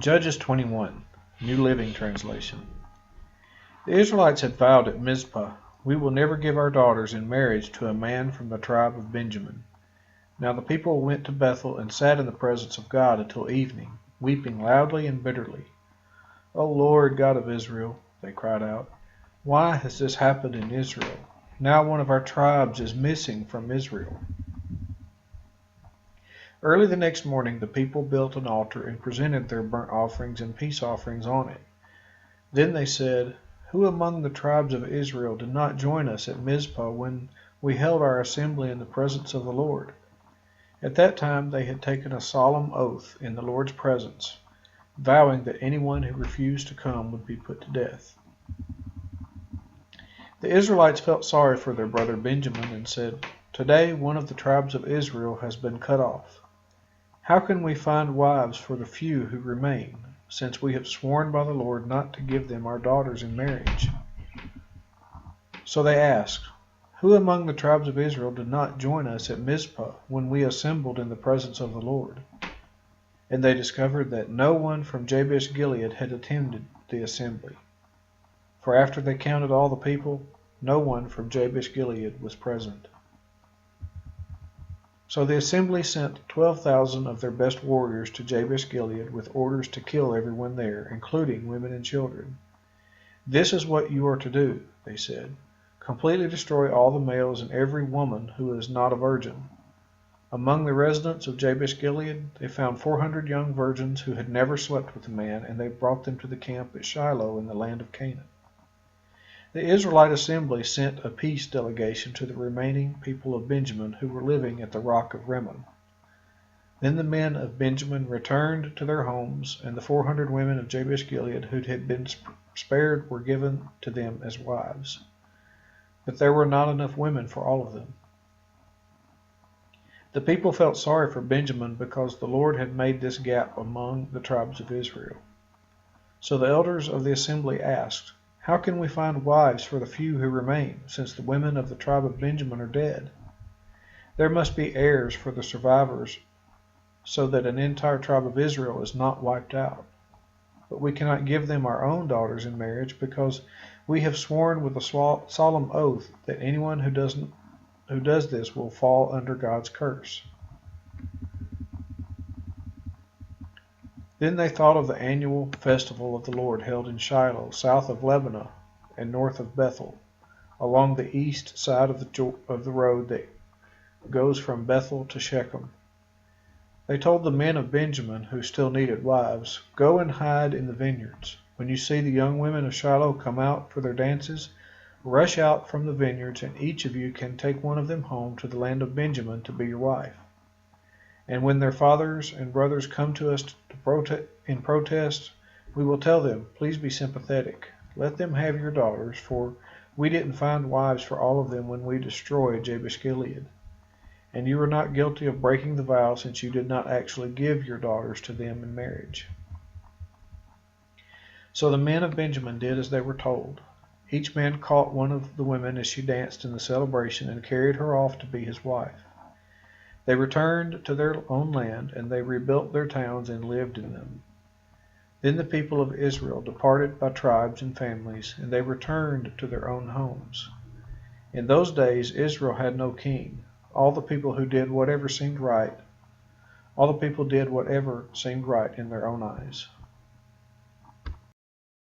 Judges 21, New Living Translation. The Israelites had vowed at Mizpah, "We will never give our daughters in marriage to a man from the tribe of Benjamin." Now the people went to Bethel and sat in the presence of God until evening, weeping loudly and bitterly. "O Lord, God of Israel," they cried out, "why has this happened in Israel? Now one of our tribes is missing from Israel." Early the next morning the people built an altar and presented their burnt offerings and peace offerings on it. Then they said, "Who among the tribes of Israel did not join us at Mizpah when we held our assembly in the presence of the Lord?" At that time they had taken a solemn oath in the Lord's presence, vowing that anyone who refused to come would be put to death. The Israelites felt sorry for their brother Benjamin and said, "Today one of the tribes of Israel has been cut off. How can we find wives for the few who remain, since we have sworn by the Lord not to give them our daughters in marriage?" So they asked, "Who among the tribes of Israel did not join us at Mizpah when we assembled in the presence of the Lord?" And they discovered that no one from Jabesh Gilead had attended the assembly. For after they counted all the people, no one from Jabesh Gilead was present. So the assembly sent 12,000 of their best warriors to Jabesh Gilead with orders to kill everyone there, including women and children. "This is what you are to do," they said. "Completely destroy all the males and every woman who is not a virgin." Among the residents of Jabesh Gilead, they found 400 young virgins who had never slept with a man, and they brought them to the camp at Shiloh in the land of Canaan. The Israelite assembly sent a peace delegation to the remaining people of Benjamin who were living at the rock of Rimmon. Then the men of Benjamin returned to their homes, and the 400 women of Jabesh Gilead who had been spared were given to them as wives. But there were not enough women for all of them. The people felt sorry for Benjamin because the Lord had made this gap among the tribes of Israel. So the elders of the assembly asked, "How can we find wives for the few who remain, since the women of the tribe of Benjamin are dead? There must be heirs for the survivors, so that an entire tribe of Israel is not wiped out. But we cannot give them our own daughters in marriage because we have sworn with a solemn oath that anyone who does this will fall under God's curse." Then they thought of the annual festival of the Lord held in Shiloh, south of Lebanon and north of Bethel, along the east side of the road that goes from Bethel to Shechem. They told the men of Benjamin who still needed wives, "Go and hide in the vineyards. When you see the young women of Shiloh come out for their dances, rush out from the vineyards, and each of you can take one of them home to the land of Benjamin to be your wife. And when their fathers and brothers come to us in protest, we will tell them, 'Please be sympathetic. Let them have your daughters, for we didn't find wives for all of them when we destroyed Jabesh Gilead. And you are not guilty of breaking the vow, since you did not actually give your daughters to them in marriage.'" So the men of Benjamin did as they were told. Each man caught one of the women as she danced in the celebration and carried her off to be his wife. They returned to their own land, and they rebuilt their towns and lived in them. Then the people of Israel departed by tribes and families, and they returned to their own homes. In those days Israel had no king. All the people did whatever seemed right in their own eyes.